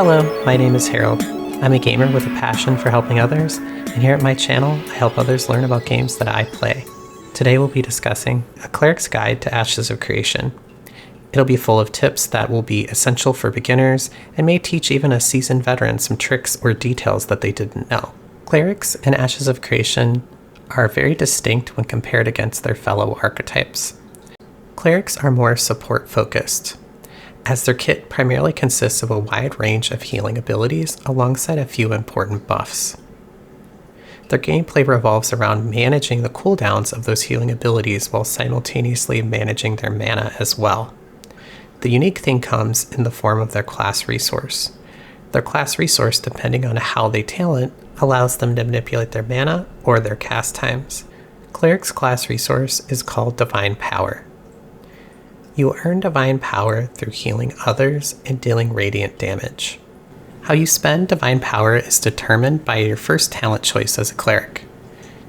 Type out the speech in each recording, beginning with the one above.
Hello, my name is Harold. I'm a gamer with a passion for helping others, and here at my channel, I help others learn about games that I play. Today we'll be discussing A Cleric's Guide to Ashes of Creation. It'll be full of tips that will be essential for beginners and may teach even a seasoned veteran some tricks or details that they didn't know. Clerics and Ashes of Creation are very distinct when compared against their fellow archetypes. Clerics are more support-focused, as their kit primarily consists of a wide range of healing abilities alongside a few important buffs. Their gameplay revolves around managing the cooldowns of those healing abilities while simultaneously managing their mana as well. The unique thing comes in the form of their class resource. Their class resource, depending on how they talent, allows them to manipulate their mana or their cast times. Cleric's class resource is called Divine Power. You earn Divine Power through healing others and dealing radiant damage. How you spend Divine Power is determined by your first talent choice as a cleric.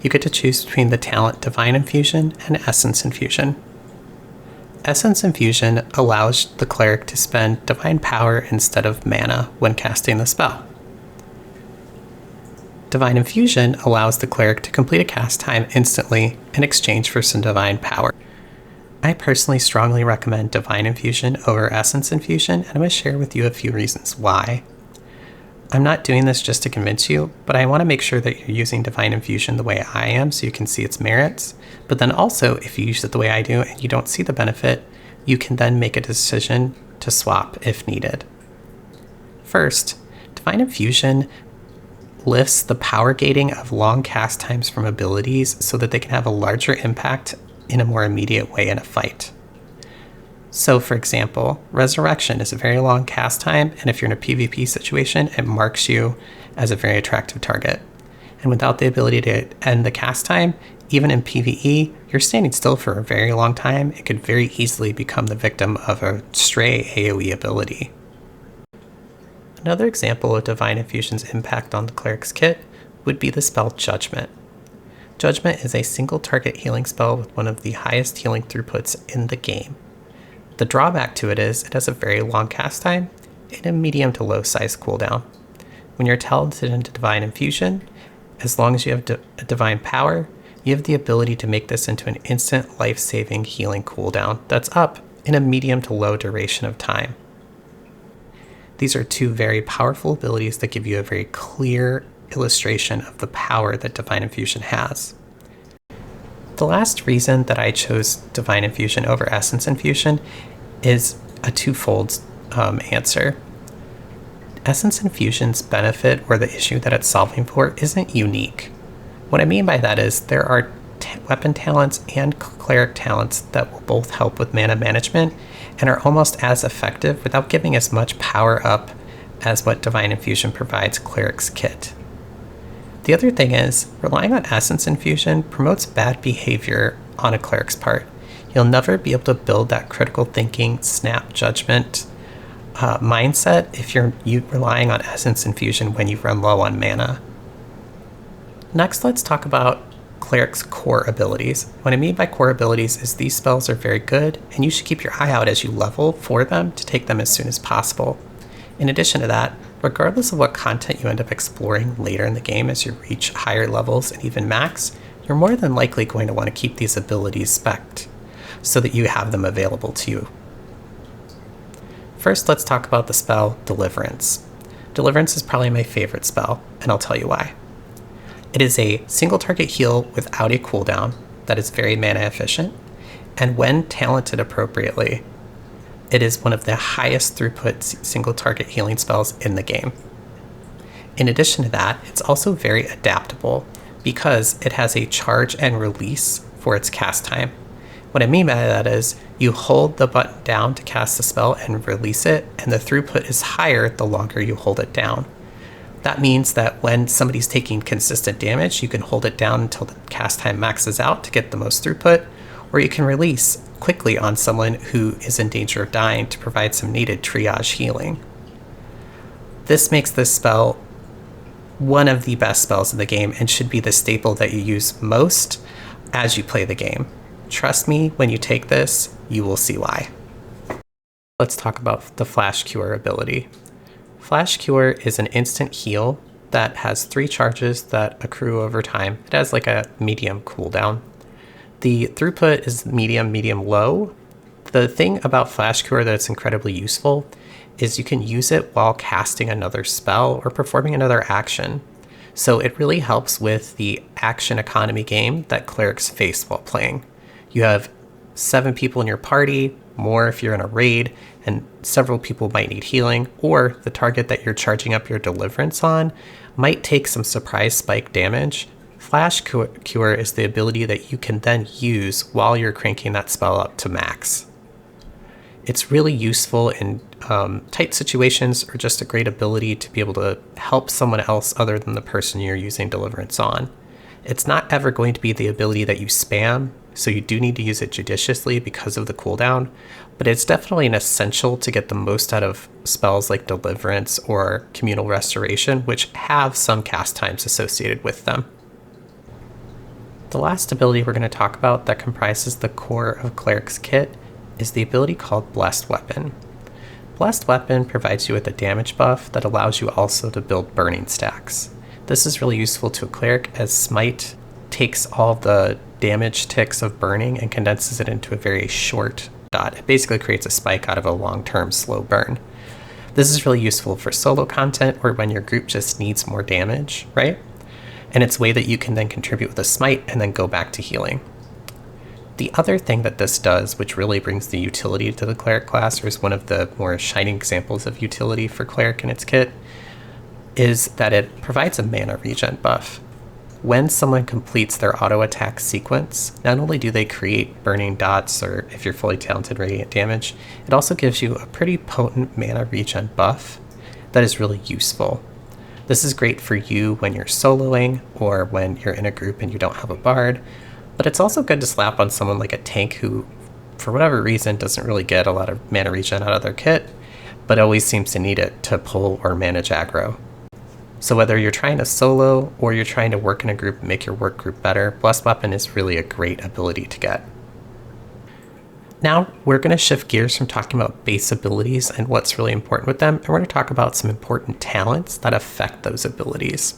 You get to choose between the talent Divine Infusion and Essence Infusion. Essence Infusion allows the cleric to spend Divine Power instead of mana when casting the spell. Divine Infusion allows the cleric to complete a cast time instantly in exchange for some Divine Power. I personally strongly recommend Divine Infusion over Essence Infusion, and I'm going to share with you a few reasons why. I'm not doing this just to convince you, but I want to make sure that you're using Divine Infusion the way I am so you can see its merits. But then also, if you use it the way I do and you don't see the benefit, you can then make a decision to swap if needed. First, Divine Infusion lifts the power gating of long cast times from abilities so that they can have a larger impact in a more immediate way in a fight. So for example, Resurrection is a very long cast time, and if you're in a PvP situation, it marks you as a very attractive target. And without the ability to end the cast time, even in PvE, you're standing still for a very long time. It could very easily become the victim of a stray AoE ability. Another example of Divine Infusion's impact on the Cleric's kit would be the spell Judgment. Judgment is a single target healing spell with one of the highest healing throughputs in the game. The drawback to it is it has a very long cast time and a medium to low size cooldown. When you're talented into Divine Infusion, as long as you have a Divine Power, you have the ability to make this into an instant life-saving healing cooldown that's up in a medium to low duration of time. These are two very powerful abilities that give you a very clear illustration of the power that Divine Infusion has. The last reason that I chose Divine Infusion over Essence Infusion is a twofold answer. Essence Infusion's benefit, or the issue that it's solving for, isn't unique. What I mean by that is there are weapon talents and cleric talents that will both help with mana management and are almost as effective without giving as much power up as what Divine Infusion provides Cleric's kit. The other thing is, relying on Essence Infusion promotes bad behavior on a cleric's part. You'll never be able to build that critical thinking, snap judgment mindset if you're relying on Essence Infusion when you run low on mana. Next, let's talk about Cleric's core abilities. What I mean by core abilities is these spells are very good, and you should keep your eye out as you level for them to take them as soon as possible. In addition to that, regardless of what content you end up exploring later in the game as you reach higher levels and even max, you're more than likely going to want to keep these abilities spec'd so that you have them available to you. First, let's talk about the spell Deliverance. Deliverance is probably my favorite spell, and I'll tell you why. It is a single target heal without a cooldown that is very mana efficient, and when talented appropriately, it is one of the highest throughput single target healing spells in the game. In addition to that, it's also very adaptable because it has a charge and release for its cast time. What I mean by that is you hold the button down to cast the spell and release it, and the throughput is higher the longer you hold it down. That means that when somebody's taking consistent damage, you can hold it down until the cast time maxes out to get the most throughput, or you can release quickly on someone who is in danger of dying to provide some needed triage healing. This makes this spell one of the best spells in the game and should be the staple that you use most as you play the game. Trust me, when you take this, you will see why. Let's talk about the Flash Cure ability. Flash Cure is an instant heal that has 3 charges that accrue over time. It has like a medium cooldown. The throughput is medium, low. The thing about Flash Cure that's incredibly useful is you can use it while casting another spell or performing another action. So it really helps with the action economy game that clerics face while playing. You have 7 people in your party, more if you're in a raid, and several people might need healing, or the target that you're charging up your deliverance on might take some surprise spike damage. Flash Cure is the ability that you can then use while you're cranking that spell up to max. It's really useful in tight situations, or just a great ability to be able to help someone else other than the person you're using deliverance on. It's not ever going to be the ability that you spam, so you do need to use it judiciously because of the cooldown, but it's definitely an essential to get the most out of spells like Deliverance or Communal Restoration, which have some cast times associated with them. The last ability we're going to talk about that comprises the core of Cleric's kit is the ability called Blessed Weapon. Blessed Weapon provides you with a damage buff that allows you also to build burning stacks. This is really useful to a cleric, as Smite takes all the damage ticks of burning and condenses it into a very short dot. It basically creates a spike out of a long-term slow burn. This is really useful for solo content or when your group just needs more damage, right? And it's a way that you can then contribute with a Smite and then go back to healing. The other thing that this does, which really brings the utility to the cleric class, or is one of the more shining examples of utility for cleric in its kit, is that it provides a mana regen buff. When someone completes their auto attack sequence, not only do they create burning dots, or if you're fully talented, radiant damage, it also gives you a pretty potent mana regen buff that is really useful. This is great for you when you're soloing or when you're in a group and you don't have a bard, but it's also good to slap on someone like a tank who, for whatever reason, doesn't really get a lot of mana regen out of their kit, but always seems to need it to pull or manage aggro. So whether you're trying to solo or you're trying to work in a group and make your work group better, Blessed Weapon is really a great ability to get. Now we're going to shift gears from talking about base abilities and what's really important with them, and we're going to talk about some important talents that affect those abilities.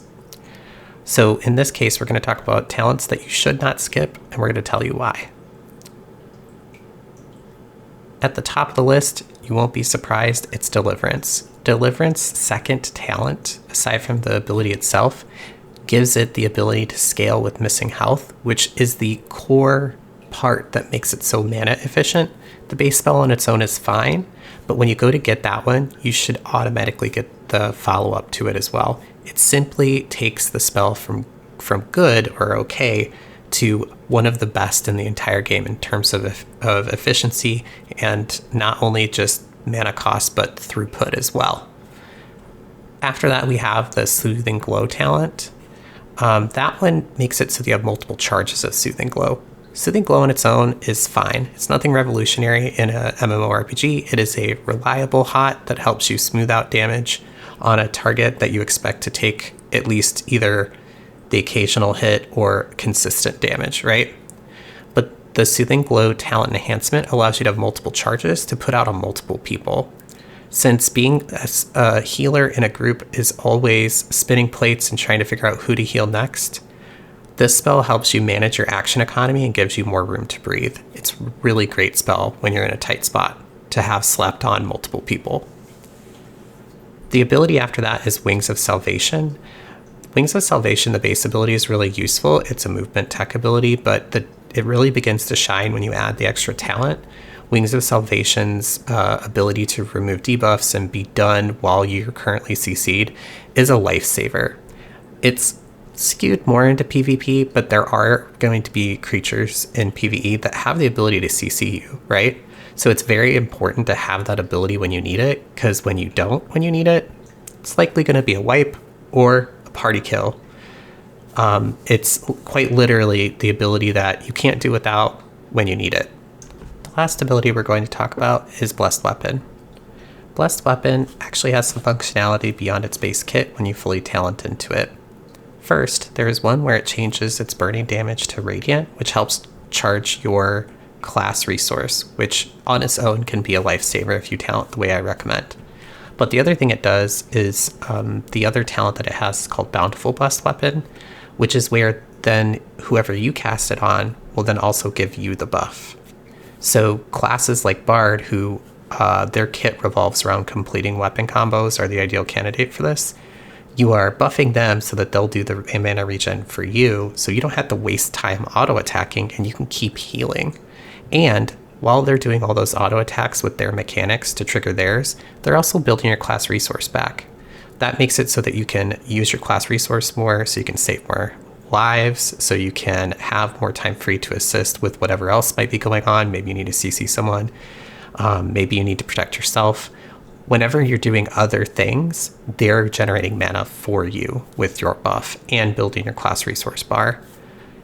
So in this case, we're going to talk about talents that you should not skip, and we're going to tell you why. At the top of the list, you won't be surprised, it's Deliverance. Deliverance second talent, aside from the ability itself, gives it the ability to scale with missing health, which is the core part that makes it so mana efficient. The base spell on its own is fine, but when you go to get that one, you should automatically get the follow-up to it as well. It simply takes the spell from good or okay to one of the best in the entire game in terms of efficiency, and not only just mana cost, but throughput as well. After that, we have the Soothing Glow talent. That one makes it so that you have multiple charges of Soothing Glow. Soothing Glow on its own is fine. It's nothing revolutionary in a MMORPG. It is a reliable hot that helps you smooth out damage on a target that you expect to take at least either the occasional hit or consistent damage, right? But the Soothing Glow talent enhancement allows you to have multiple charges to put out on multiple people. Since being a healer in a group is always spinning plates and trying to figure out who to heal next, this spell helps you manage your action economy and gives you more room to breathe. It's a really great spell when you're in a tight spot to have slapped on multiple people. The ability after that is Wings of Salvation. Wings of Salvation, the base ability, is really useful. It's a movement tech ability, but it really begins to shine when you add the extra talent. Wings of Salvation's ability to remove debuffs and be done while you're currently CC'd is a lifesaver. It's skewed more into PvP, but there are going to be creatures in PvE that have the ability to CC you, right? So it's very important to have that ability when you need it, because when you don't, when you need it, it's likely going to be a wipe or a party kill. It's quite literally the ability that you can't do without when you need it. The last ability we're going to talk about is Blessed Weapon. Blessed Weapon actually has some functionality beyond its base kit when you fully talent into it. First, there is one where it changes its burning damage to Radiant, which helps charge your class resource, which on its own can be a lifesaver if you talent the way I recommend. But the other thing it does is the other talent that it has is called Bountiful Blessed Weapon, which is where then whoever you cast it on will then also give you the buff. So classes like Bard, who their kit revolves around completing weapon combos, are the ideal candidate for this. You are buffing them so that they'll do the mana regen for you, so you don't have to waste time auto-attacking and you can keep healing. And while they're doing all those auto-attacks with their mechanics to trigger theirs, they're also building your class resource back. That makes it so that you can use your class resource more, so you can save more lives, so you can have more time free to assist with whatever else might be going on. Maybe you need to CC someone. Maybe you need to protect yourself. Whenever you're doing other things, they're generating mana for you with your buff and building your class resource bar.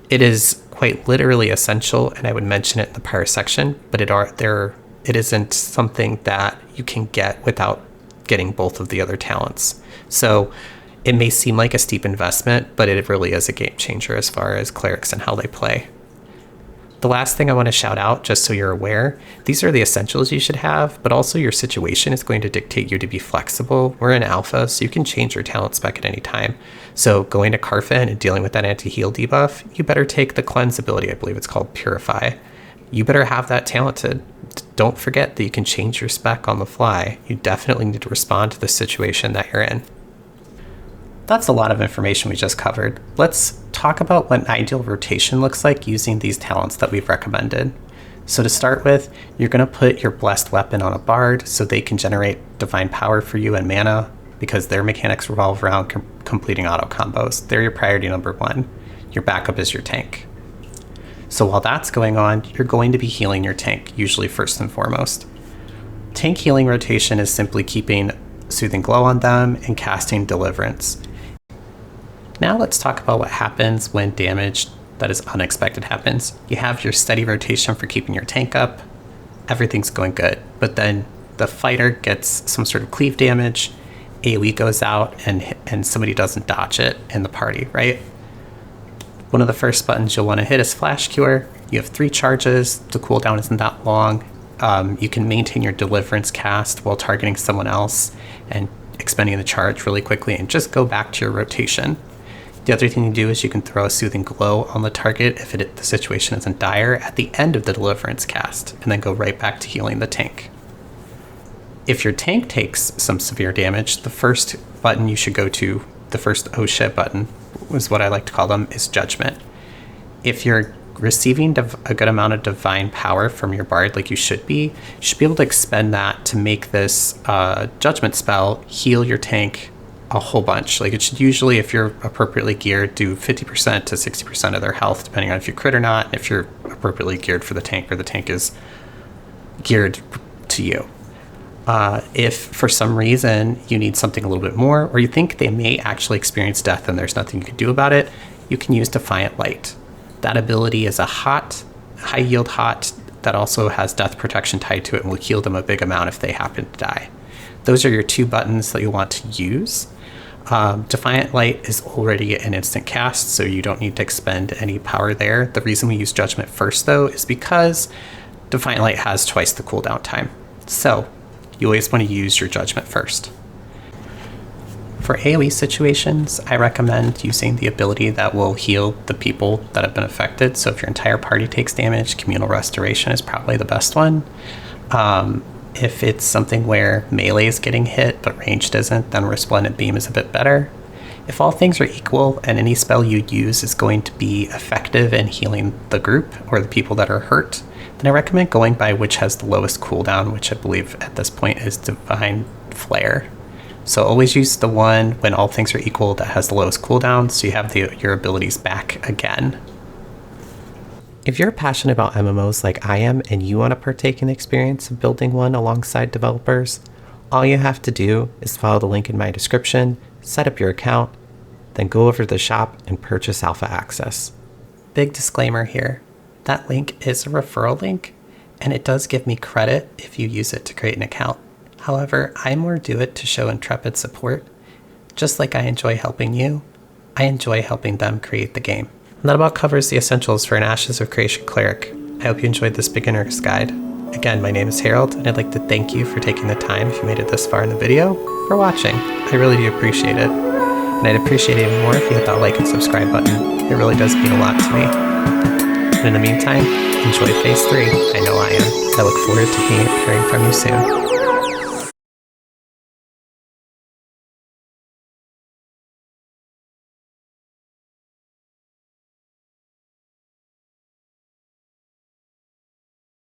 It is quite literally essential, and I would mention it in the prior section, but it isn't something that you can get without getting both of the other talents. So it may seem like a steep investment, but it really is a game changer as far as clerics and how they play. The last thing I want to shout out, just so you're aware, these are the essentials you should have, but also your situation is going to dictate you to be flexible. We're in alpha, so you can change your talent spec at any time. So going to Karfen and dealing with that anti-heal debuff, you better take the cleanse ability, I believe it's called Purify. You better have that talented. Don't forget that you can change your spec on the fly. You definitely need to respond to the situation that you're in. That's a lot of information we just covered. Let's talk about what an ideal rotation looks like using these talents that we've recommended. So to start with, you're going to put your blessed weapon on a bard so they can generate divine power for you and mana, because their mechanics revolve around completing auto combos. They're your priority number one. Your backup is your tank. So while that's going on, you're going to be healing your tank, usually first and foremost. Tank healing rotation is simply keeping Soothing Glow on them and casting Deliverance. Now let's talk about what happens when damage that is unexpected happens. You have your steady rotation for keeping your tank up. Everything's going good. But then the fighter gets some sort of cleave damage, AoE goes out, and somebody doesn't dodge it in the party, right? One of the first buttons you'll want to hit is Flash Cure. You have 3 charges. The cooldown isn't that long. You can maintain your Deliverance cast while targeting someone else and expending the charge really quickly and just go back to your rotation. The other thing you do is you can throw a Soothing Glow on the target if the situation isn't dire at the end of the Deliverance cast, and then go right back to healing the tank. If your tank takes some severe damage, the first button you should go to, the first oh shit button, is what I like to call them, is Judgment. If you're receiving a good amount of divine power from your bard like you should be able to expend that to make this Judgment spell heal your tank a whole bunch. Like, it should usually, if you're appropriately geared, do 50% to 60% of their health, depending on if you crit or not, and if you're appropriately geared for the tank or the tank is geared to you. If for some reason you need something a little bit more, or you think they may actually experience death and there's nothing you can do about it, you can use Defiant Light. That ability is a high yield hot that also has death protection tied to it and will heal them a big amount if they happen to die. Those are your 2 buttons that you want to use. Defiant Light is already an instant cast, so you don't need to expend any power there. The reason we use Judgment first, though, is because Defiant Light has twice the cooldown time. So you always want to use your Judgment first. For AoE situations, I recommend using the ability that will heal the people that have been affected. So if your entire party takes damage, Communal Restoration is probably the best one. If it's something where melee is getting hit but ranged isn't, then Resplendent Beam is a bit better. If all things are equal and any spell you use is going to be effective in healing the group or the people that are hurt, then I recommend going by which has the lowest cooldown, which I believe at this point is Divine Flare. So always use the one when all things are equal that has the lowest cooldown, so you have your abilities back again. If you're passionate about MMOs like I am and you want to partake in the experience of building one alongside developers, all you have to do is follow the link in my description, set up your account, then go over to the shop and purchase Alpha Access. Big disclaimer here, that link is a referral link and it does give me credit if you use it to create an account. However, I more do it to show intrepid support. Just like I enjoy helping you, I enjoy helping them create the game. And that about covers the essentials for an Ashes of Creation cleric. I hope you enjoyed this beginner's guide. Again, my name is Harold, and I'd like to thank you for taking the time, if you made it this far in the video, for watching. I really do appreciate it. And I'd appreciate it even more if you hit that like and subscribe button. It really does mean a lot to me. And in the meantime, enjoy Phase 3. I know I am. I look forward to hearing from you soon.